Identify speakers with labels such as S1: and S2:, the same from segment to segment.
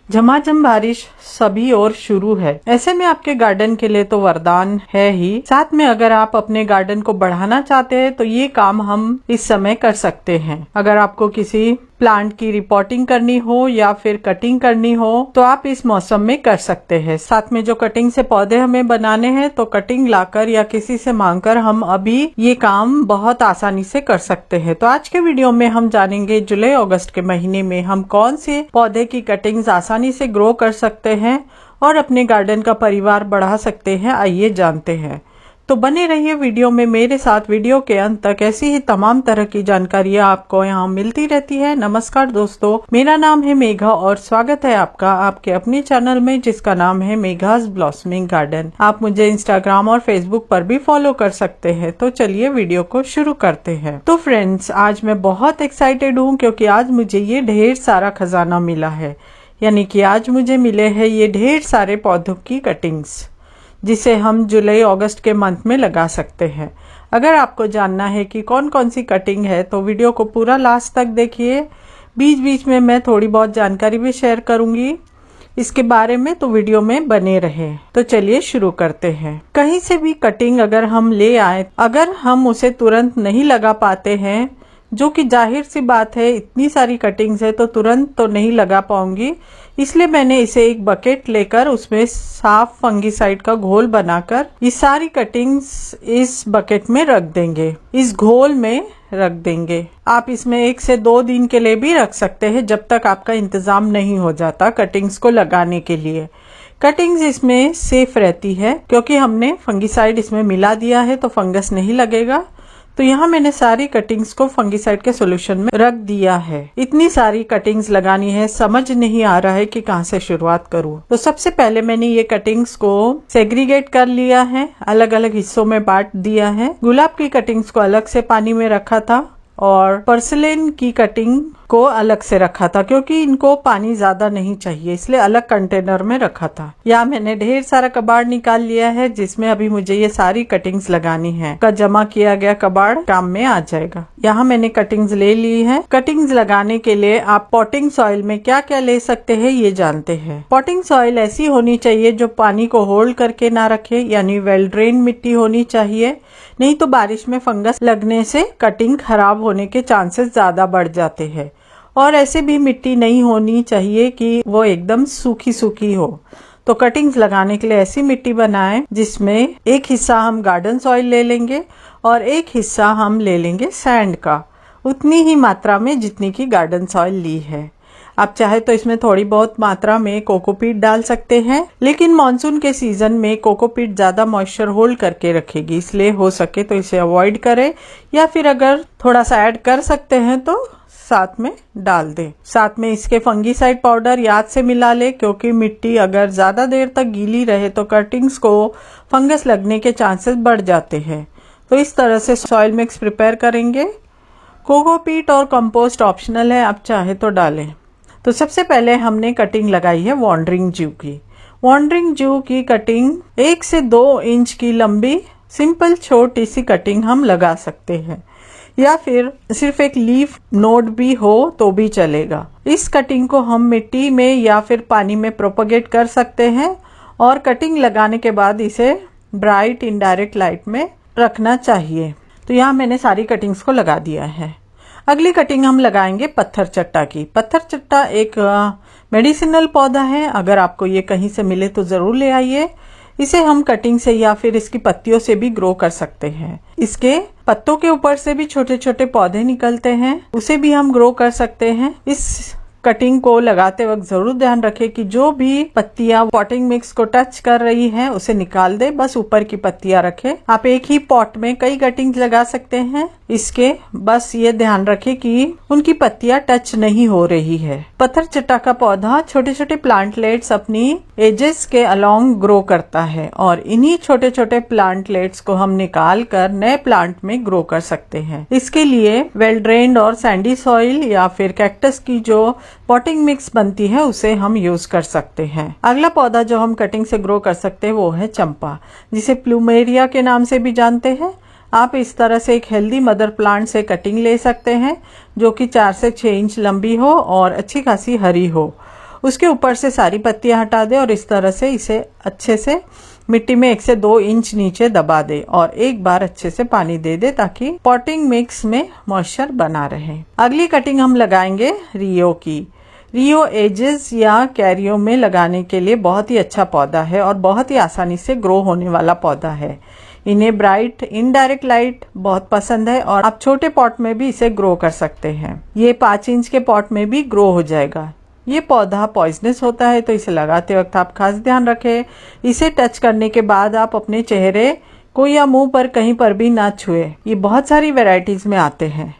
S1: झमाझम बारिश सभी और शुरू है। ऐसे में आपके गार्डन के लिए तो वरदान है ही, साथ में अगर आप अपने गार्डन को बढ़ाना चाहते हैं तो ये काम हम इस समय कर सकते हैं। अगर आपको किसी प्लांट की रिपोर्टिंग करनी हो या फिर कटिंग करनी हो तो आप इस मौसम में कर सकते हैं। साथ में जो कटिंग से पौधे हमें बनाने हैं तो कटिंग लाकर या किसी से मांगकर हम अभी ये काम बहुत आसानी से कर सकते हैं। तो आज के वीडियो में हम जानेंगे जुलाई अगस्त के महीने में हम कौन से पौधे की कटिंग्स आसानी से ग्रो कर सकते हैं और अपने गार्डन का परिवार बढ़ा सकते हैं। आइए जानते हैं। तो बने रहिए वीडियो में मेरे साथ। वीडियो के अंत तक ऐसी ही तमाम तरह की जानकारियां आपको यहाँ मिलती रहती है। नमस्कार दोस्तों, मेरा नाम है मेघा और स्वागत है आपका आपके अपने चैनल में जिसका नाम है मेघाज ब्लॉसमिंग गार्डन। आप मुझे इंस्टाग्राम और फेसबुक पर भी फॉलो कर सकते हैं। तो चलिए वीडियो को शुरू करते हैं। तो फ्रेंड्स, आज मैं बहुत एक्साइटेड हूँ क्योंकि आज मुझे ये ढेर सारा खजाना मिला है, यानी कि आज मुझे मिले हैं ये ढेर सारे पौधों की कटिंग्स जिसे हम जुलाई अगस्त के मंथ में लगा सकते हैं। अगर आपको जानना है कि कौन कौन सी कटिंग है तो वीडियो को पूरा लास्ट तक देखिए। बीच बीच में मैं थोड़ी बहुत जानकारी भी शेयर करूंगी इसके बारे में, तो वीडियो में बने रहे। तो चलिए शुरू करते हैं। कहीं से भी कटिंग अगर हम ले आए, अगर हम उसे तुरंत नहीं लगा पाते हैं, जो कि जाहिर सी बात है, इतनी सारी कटिंग्स है तो तुरंत तो नहीं लगा पाऊंगी, इसलिए मैंने इसे एक बकेट लेकर उसमें साफ फंगीसाइड का घोल बनाकर ये सारी कटिंग्स इस बकेट में रख देंगे, इस घोल में रख देंगे। आप इसमें 1 से 2 दिन के लिए भी रख सकते हैं जब तक आपका इंतजाम नहीं हो जाता कटिंग्स को लगाने के लिए। कटिंग्स इसमें सेफ रहती है क्योंकि हमने फंगीसाइड इसमें मिला दिया है तो फंगस नहीं लगेगा। तो यहाँ मैंने सारी कटिंग्स को फंगीसाइड के सॉल्यूशन में रख दिया है। इतनी सारी कटिंग्स लगानी है, समझ नहीं आ रहा है कि कहाँ से शुरुआत करूँ। तो सबसे पहले मैंने ये कटिंग्स को सेग्रीगेट कर लिया है, अलग अलग हिस्सों में बांट दिया है। गुलाब की कटिंग्स को अलग से पानी में रखा था और पर्सिलेन की कटिंग को अलग से रखा था क्योंकि इनको पानी ज्यादा नहीं चाहिए, इसलिए अलग कंटेनर में रखा था। यहाँ मैंने ढेर सारा कबाड़ निकाल लिया है जिसमें अभी मुझे ये सारी कटिंग्स लगानी है। का जमा किया गया कबाड़ काम में आ जाएगा। यहाँ मैंने कटिंग्स ले ली है। कटिंग्स लगाने के लिए आप पॉटिंग सॉइल में क्या क्या ले सकते हैं ये जानते हैं। पॉटिंग सॉइल ऐसी होनी चाहिए जो पानी को होल्ड करके ना रखे, यानी वेल ड्रेन मिट्टी होनी चाहिए, नहीं तो बारिश में फंगस लगने से कटिंग खराब होने के चांसेस ज्यादा बढ़ जाते हैं। और ऐसे भी मिट्टी नहीं होनी चाहिए कि वो एकदम सूखी सूखी हो। तो कटिंग्स लगाने के लिए ऐसी मिट्टी बनाएं जिसमें एक हिस्सा हम गार्डन सॉइल ले लेंगे और एक हिस्सा हम ले लेंगे सैंड का, उतनी ही मात्रा में जितनी की गार्डन सॉइल ली है। आप चाहे तो इसमें थोड़ी बहुत मात्रा में कोकोपीट डाल सकते हैं, लेकिन मानसून के सीजन में कोकोपीट ज्यादा मॉइस्चर होल्ड करके रखेगी, इसलिए हो सके तो इसे अवॉइड करें, या फिर अगर थोड़ा सा ऐड कर सकते हैं तो साथ में डाल दें। साथ में इसके फंगीसाइड पाउडर याद से मिला ले क्योंकि मिट्टी अगर ज्यादा देर तक गीली रहे तो कटिंग्स को फंगस लगने के चांसेस बढ़ जाते हैं। तो इस तरह से सॉइल मिक्स प्रिपेयर करेंगे। कोकोपीट और कंपोस्ट ऑप्शनल है, आप चाहे तो डालें। तो सबसे पहले हमने कटिंग लगाई है वॉन्डरिंग जू की। वॉन्डरिंग जू की कटिंग 1 से 2 इंच की लंबी सिंपल छोटी सी कटिंग हम लगा सकते हैं, या फिर सिर्फ एक लीफ नोड भी हो तो भी चलेगा। इस कटिंग को हम मिट्टी में या फिर पानी में प्रोपगेट कर सकते हैं और कटिंग लगाने के बाद इसे ब्राइट इनडायरेक्ट लाइट में रखना चाहिए। तो यहाँ मैंने सारी कटिंग्स को लगा दिया है। अगली कटिंग हम लगाएंगे पत्थर चट्टा की। पत्थर चट्टा एक मेडिसिनल पौधा है, अगर आपको ये कहीं से मिले तो जरूर ले आइए। इसे हम कटिंग से या फिर इसकी पत्तियों से भी ग्रो कर सकते हैं। इसके पत्तों के ऊपर से भी छोटे छोटे पौधे निकलते हैं, उसे भी हम ग्रो कर सकते हैं। इस कटिंग को लगाते वक्त जरूर ध्यान रखें कि जो भी पत्तियां पॉटिंग मिक्स को टच कर रही हैं उसे निकाल दे, बस ऊपर की पत्तियां रखें। आप एक ही पॉट में कई कटिंग्स लगा सकते हैं, इसके बस ये ध्यान रखें कि उनकी पत्तियां टच नहीं हो रही है। पत्थर चट्टा का पौधा छोटे छोटे प्लांटलेट्स अपनी एजेस के अलोंग ग्रो करता है और इन्हीं छोटे छोटे प्लांटलेट्स को हम निकाल कर नए प्लांट में ग्रो कर सकते हैं। इसके लिए वेल ड्रेन्ड और सैंडी सॉइल या फिर कैक्टस की जो पॉटिंग मिक्स बनती है उसे हम यूज कर सकते हैं। अगला पौधा जो हम कटिंग से ग्रो कर सकते हैं वो है चंपा, जिसे प्लूमेरिया के नाम से भी जानते हैं। आप इस तरह से एक हेल्दी मदर प्लांट से कटिंग ले सकते हैं जो कि 4 से 6 इंच लंबी हो और अच्छी खासी हरी हो। उसके ऊपर से सारी पत्तियां हटा दे और इस तरह से इसे अच्छे से मिट्टी में 1 से 2 इंच नीचे दबा दे और एक बार अच्छे से पानी दे दे ताकि पॉटिंग मिक्स में मॉइस्चर बना रहे। अगली कटिंग हम लगाएंगे रियो की। रियो एजेस या कैरियो में लगाने के लिए बहुत ही अच्छा पौधा है और बहुत ही आसानी से ग्रो होने वाला पौधा है। इन्हें ब्राइट इनडायरेक्ट लाइट बहुत पसंद है और आप छोटे पॉट में भी इसे ग्रो कर सकते हैं। ये 5 इंच के पॉट में भी ग्रो हो जाएगा। ये पौधा पॉइजनस होता है तो इसे लगाते वक्त आप खास ध्यान रखें। इसे टच करने के बाद आप अपने चेहरे को या मुंह पर कहीं पर भी ना छुए। ये बहुत सारी वैरायटीज में आते हैं।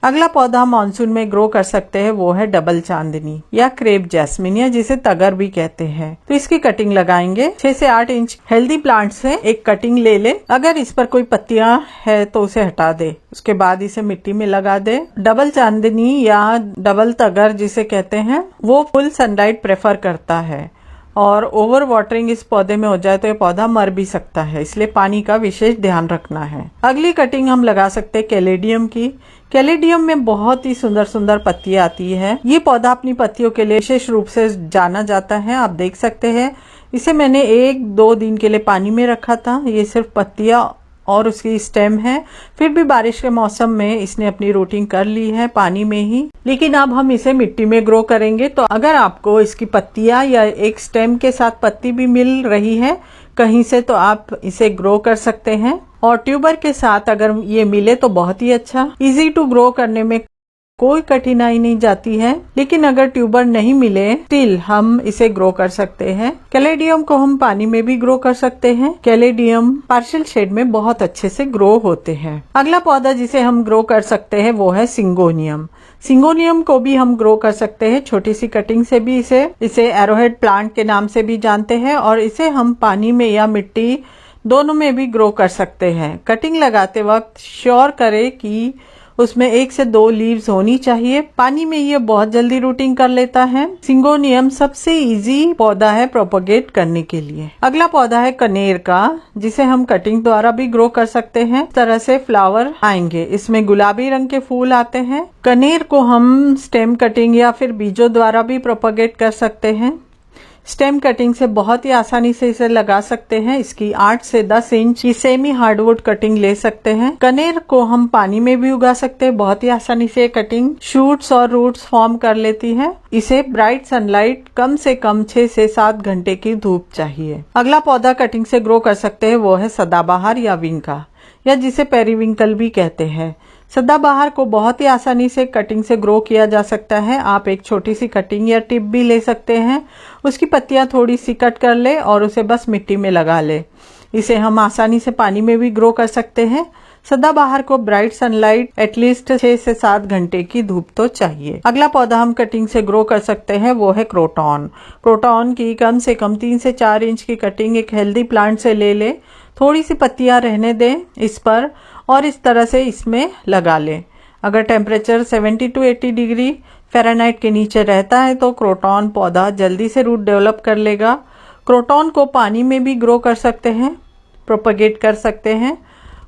S1: अगला पौधा मानसून में ग्रो कर सकते हैं वो है डबल चांदनी या क्रेप जैस्मिन या जिसे तगर भी कहते हैं। तो इसकी कटिंग लगाएंगे। 6 से 8 इंच हेल्दी प्लांट से एक कटिंग ले ले। अगर इस पर कोई पत्तियां है तो उसे हटा दे। उसके बाद इसे मिट्टी में लगा दे। डबल चांदनी या डबल तगर जिसे कहते हैं वो फुल सनलाइट प्रेफर करता है और ओवर वाटरिंग इस पौधे में हो जाए तो ये पौधा मर भी सकता है, इसलिए पानी का विशेष ध्यान रखना है। अगली कटिंग हम लगा सकते हैं कैलेडियम की। कैलेडियम में बहुत ही सुंदर सुंदर पत्तियां आती है। ये पौधा अपनी पत्तियों के लिए विशेष रूप से जाना जाता है। आप देख सकते हैं इसे मैंने 1-2 दिन के लिए पानी में रखा था। ये सिर्फ पत्तियां और उसकी स्टेम है। फिर भी बारिश के मौसम में इसने अपनी रूटिंग कर ली है पानी में ही, लेकिन अब हम इसे मिट्टी में ग्रो करेंगे। तो अगर आपको इसकी पत्तियां या एक स्टेम के साथ पत्ती भी मिल रही है कहीं से तो आप इसे ग्रो कर सकते हैं। और ट्यूबर के साथ अगर ये मिले तो बहुत ही अच्छा। इजी टू ग्रो करने में कोई कठिनाई नहीं जाती है, लेकिन अगर ट्यूबर नहीं मिले स्टिल हम इसे ग्रो कर सकते हैं। कैलेडियम को हम पानी में भी ग्रो कर सकते हैं। कैलेडियम पार्शियल शेड में बहुत अच्छे से ग्रो होते हैं। अगला पौधा जिसे हम ग्रो कर सकते हैं वो है सिंगोनियम। सिंगोनियम को भी हम ग्रो कर सकते हैं छोटी सी कटिंग से भी। इसे एरोहेड प्लांट के नाम से भी जानते हैं और इसे हम पानी में या मिट्टी दोनों में भी ग्रो कर सकते हैं। कटिंग लगाते वक्त श्योर करें कि उसमें 1 से 2 लीव्स होनी चाहिए। पानी में ये बहुत जल्दी रूटिंग कर लेता है। सिंगोनियम सबसे इजी पौधा है प्रोपोगेट करने के लिए। अगला पौधा है कनेर का, जिसे हम कटिंग द्वारा भी ग्रो कर सकते हैं। इस तरह से फ्लावर आएंगे। इसमें गुलाबी रंग के फूल आते हैं। कनेर को हम स्टेम कटिंग या फिर बीजों द्वारा भी प्रोपोगेट कर सकते हैं। स्टेम कटिंग से बहुत ही आसानी से इसे लगा सकते हैं। इसकी 8 से 10 इंच की सेमी हार्डवुड कटिंग ले सकते हैं। कनेर को हम पानी में भी उगा सकते हैं। बहुत ही आसानी से कटिंग शूट्स और रूट्स फॉर्म कर लेती है। इसे ब्राइट सनलाइट कम से कम 6 से 7 घंटे की धूप चाहिए। अगला पौधा कटिंग से ग्रो कर सकते हैं वो है सदाबहार या विंका या जिसे पेरीविंकल भी कहते हैं। सदाबहार को बहुत ही आसानी से कटिंग से ग्रो किया जा सकता है। आप एक छोटी सी कटिंग या टिप भी ले सकते हैं। उसकी पत्तियां थोड़ी सी कट कर ले और उसे बस मिट्टी में लगा ले। इसे हम आसानी से पानी में भी ग्रो कर सकते हैं। सदाबहार को ब्राइट सनलाइट एटलीस्ट 6 से 7 घंटे की धूप तो चाहिए। अगला पौधा हम कटिंग से ग्रो कर सकते हैं वो है क्रोटॉन। क्रोटॉन की कम से कम 3 से 4 इंच की कटिंग एक हेल्दी प्लांट से ले ले। थोड़ी सी पत्तियां रहने दें इस पर और इस तरह से इसमें लगा लें। अगर टेम्परेचर 70 to 80 डिग्री फ़ारेनहाइट के नीचे रहता है तो क्रोटॉन पौधा जल्दी से रूट डेवलप कर लेगा। क्रोटॉन को पानी में भी ग्रो कर सकते हैं, प्रोपगेट कर सकते हैं।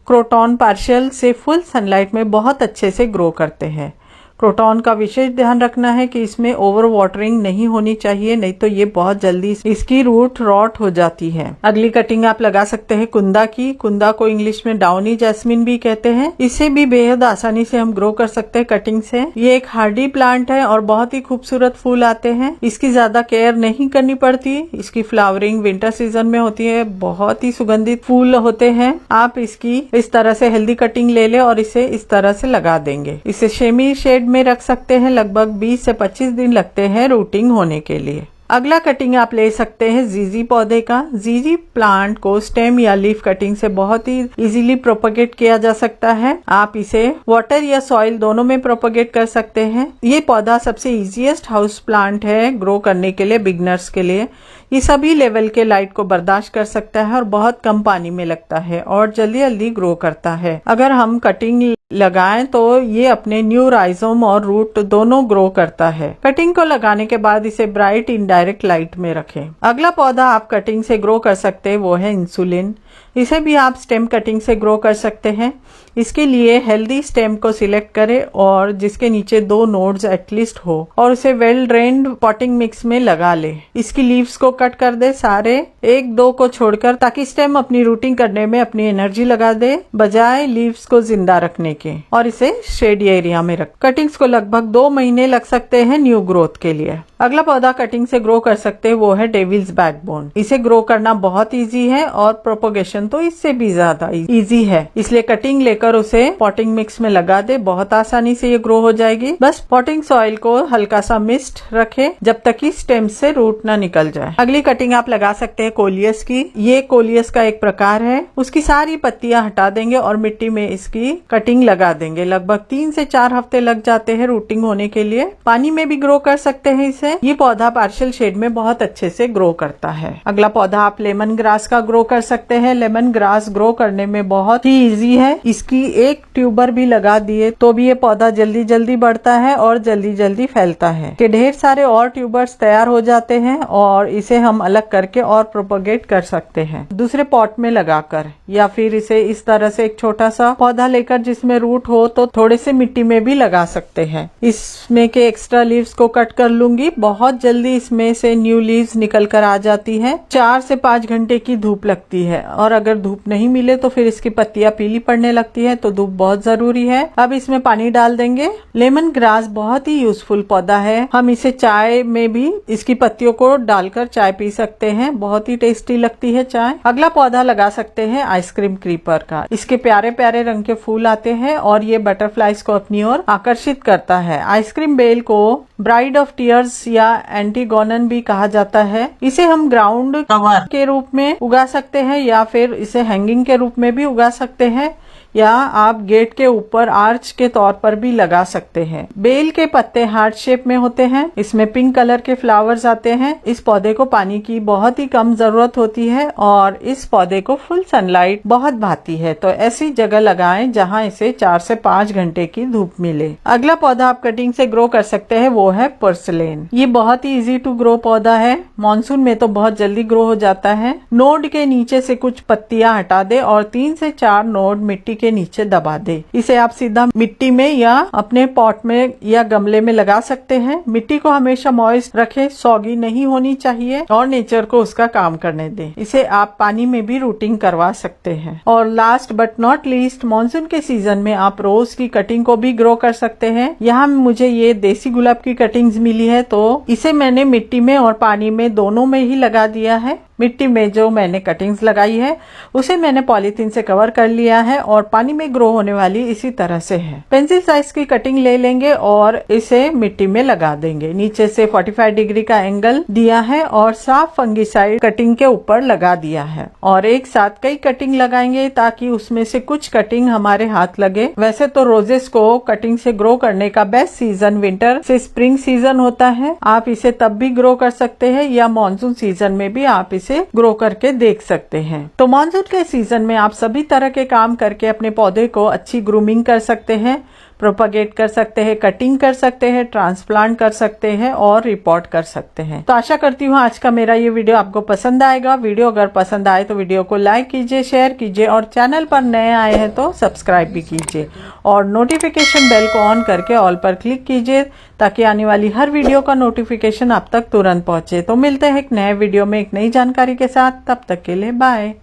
S1: क्रोटॉन पार्शियल से फुल सनलाइट में बहुत अच्छे से ग्रो करते हैं। क्रोटॉन का विशेष ध्यान रखना है कि इसमें ओवर वाटरिंग नहीं होनी चाहिए, नहीं तो ये बहुत जल्दी इसकी रूट रॉट हो जाती है। अगली कटिंग आप लगा सकते हैं कुंदा की। कुंदा को इंग्लिश में डाउनी जैस्मिन भी कहते हैं। इसे भी बेहद आसानी से हम ग्रो कर सकते हैं कटिंग से। ये एक हार्डी प्लांट है और बहुत ही खूबसूरत फूल आते हैं। इसकी ज्यादा केयर नहीं करनी पड़ती। इसकी फ्लावरिंग विंटर सीजन में होती है। बहुत ही सुगंधित फूल होते हैं। आप इसकी इस तरह से हेल्दी कटिंग ले ले और इसे इस तरह से लगा देंगे। इसे सेमी शेड में रख सकते हैं। लगभग 20 से 25 दिन लगते हैं रूटिंग होने के लिए। अगला कटिंग आप ले सकते हैं जीजी पौधे का। जीजी प्लांट को स्टेम या लीफ कटिंग से बहुत ही इजीली प्रोपगेट किया जा सकता है। आप इसे वाटर या सॉइल दोनों में प्रोपगेट कर सकते हैं। ये पौधा सबसे इजीएस्ट हाउस प्लांट है ग्रो करने के लिए बिगनर्स के लिए। ये सभी लेवल के लाइट को बर्दाश्त कर सकता है और बहुत कम पानी में लगता है और जल्दी जल्दी ग्रो करता है। अगर हम कटिंग लगाएं तो ये अपने न्यू राइजोम और रूट दोनों ग्रो करता है। कटिंग को लगाने के बाद इसे ब्राइट इनडायरेक्ट लाइट में रखें। अगला पौधा आप कटिंग से ग्रो कर सकते हैं वो है इंसुलिन। इसे भी आप स्टेम कटिंग से ग्रो कर सकते हैं। इसके लिए हेल्दी स्टेम को सिलेक्ट करें और जिसके नीचे 2 नोड्स एटलीस्ट हो और उसे वेल ड्रेन्ड पॉटिंग मिक्स में लगा ले। इसकी लीव्स को कट कर दे सारे, 1-2 को छोड़कर, ताकि स्टेम अपनी रूटिंग करने में अपनी एनर्जी लगा दे बजाय लीव्स को जिंदा रखने के, और इसे शेडी एरिया में रख। कटिंग्स को लगभग 2 महीने लग सकते हैं न्यू ग्रोथ के लिए। अगला पौधा कटिंग से ग्रो कर सकते हैं वो है डेविल्स बैकबोन। इसे ग्रो करना बहुत इजी है और प्रोपोगेशन तो इससे भी ज्यादा इजी है, इसलिए कटिंग लेकर उसे पॉटिंग मिक्स में लगा दे, बहुत आसानी से ये ग्रो हो जाएगी। बस पॉटिंग सॉइल को हल्का सा मिस्ट रखे जब तक कि स्टेम से रूट ना निकल जाए। अगली कटिंग आप लगा सकते हैं कोलियस की। ये कोलियस का एक प्रकार है। उसकी सारी पत्तियां हटा देंगे और मिट्टी में इसकी कटिंग लगा देंगे। लगभग 3 से 4 हफ्ते लग जाते हैं रूटिंग होने के लिए। पानी में भी ग्रो कर सकते हैं इसे। ये पौधा पार्शियल शेड में बहुत अच्छे से ग्रो करता है। अगला पौधा आप लेमन ग्रास का ग्रो कर सकते हैं। लेमन ग्रास ग्रो करने में बहुत ही इजी है। इसकी एक ट्यूबर भी लगा दिए तो भी ये पौधा जल्दी जल्दी बढ़ता है और जल्दी जल्दी फैलता है। के ढेर सारे और ट्यूबर्स तैयार हो जाते हैं और इसे हम अलग करके और प्रोपोगेट कर सकते हैं दूसरे पॉट में लगाकर, या फिर इसे इस तरह से एक छोटा सा पौधा लेकर जिसमें रूट हो तो थोड़े से मिट्टी में भी लगा सकते हैं। इसमें के एक्स्ट्रा लीव्स को कट कर लूंगी। बहुत जल्दी इसमें से न्यू लीव्स निकल कर आ जाती है। 4 से 5 घंटे की धूप लगती है और अगर धूप नहीं मिले तो फिर इसकी पत्तियां पीली पड़ने लगती है, तो धूप बहुत जरूरी है। अब इसमें पानी डाल देंगे। लेमन ग्रास बहुत ही यूजफुल पौधा है। हम इसे चाय में भी इसकी पत्तियों को डालकर चाय पी सकते हैं, बहुत ही टेस्टी लगती है चाय। अगला पौधा लगा सकते हैं आइसक्रीम क्रीपर का। इसके प्यारे प्यारे रंग के फूल आते हैं और ये बटरफ्लाइज को अपनी ओर आकर्षित करता है। आइसक्रीम बेल को ब्राइड ऑफ टीयर्स या एंटीगोनन भी कहा जाता है। इसे हम ग्राउंड कवर के रूप में उगा सकते हैं या फिर इसे हैंगिंग के रूप में भी उगा सकते हैं, या आप गेट के ऊपर आर्च के तौर पर भी लगा सकते हैं। बेल के पत्ते हार्ट शेप में होते हैं। इसमें पिंक कलर के फ्लावर्स आते हैं। इस पौधे को पानी की बहुत ही कम जरूरत होती है और इस पौधे को फुल सनलाइट बहुत भाती है, तो ऐसी जगह लगाएं जहां इसे 4 से 5 घंटे की धूप मिले। अगला पौधा आप कटिंग से ग्रो कर सकते हैं वो है पोर्सिलेन। ये बहुत ही इजी टू ग्रो पौधा है। मानसून में तो बहुत जल्दी ग्रो हो जाता है। नोड के नीचे से कुछ पत्तियां हटा दे और 3 से 4 नोड मिट्टी के नीचे दबा दे। इसे आप सीधा मिट्टी में या अपने पॉट में या गमले में लगा सकते हैं। मिट्टी को हमेशा मॉइस्ट रखें, सॉगी नहीं होनी चाहिए और नेचर को उसका काम करने दें। इसे आप पानी में भी रूटिंग करवा सकते हैं। और last but not least, monsoon के सीजन में आप रोज की कटिंग को भी ग्रो कर सकते हैं। यहाँ मुझे ये देसी गुलाब की कटिंग्स मिली है, तो इसे मैंने मिट्टी में और पानी में दोनों में ही लगा दिया है। मिट्टी में जो मैंने कटिंग्स लगाई है उसे मैंने पॉलीथीन से कवर कर लिया है और पानी में ग्रो होने वाली इसी तरह से है। पेंसिल साइज की कटिंग ले लेंगे और इसे मिट्टी में लगा देंगे। नीचे से 45 डिग्री का एंगल दिया है और साफ फंगिसाइड कटिंग के ऊपर लगा दिया है और एक साथ कई कटिंग लगाएंगे ताकि उसमें से कुछ कटिंग हमारे हाथ लगे। वैसे तो रोजेस को कटिंग से ग्रो करने का बेस्ट सीजन विंटर से स्प्रिंग सीजन होता है। आप इसे तब भी ग्रो कर सकते हैं या मानसून सीजन में भी आप इसे ग्रो करके देख सकते हैं। तो मानसून के सीजन में आप सभी तरह के काम करके अपने पौधे को अच्छी ग्रूमिंग कर सकते हैं, प्रोपगेट कर सकते हैं, कटिंग कर सकते हैं, ट्रांसप्लांट कर सकते हैं और रिपोर्ट कर सकते हैं। तो आशा करती हूँ आज का मेरा ये वीडियो आपको पसंद आएगा। वीडियो अगर पसंद आए तो वीडियो को लाइक कीजिए, शेयर कीजिए और चैनल पर नए आए हैं तो सब्सक्राइब भी कीजिए और नोटिफिकेशन बेल को ऑन करके ऑल पर क्लिक कीजिए ताकि आने वाली हर वीडियो का नोटिफिकेशन आप तक तुरंत पहुंचे। तो मिलते हैं एक नए वीडियो में एक नई जानकारी के साथ। तब तक के लिए बाय।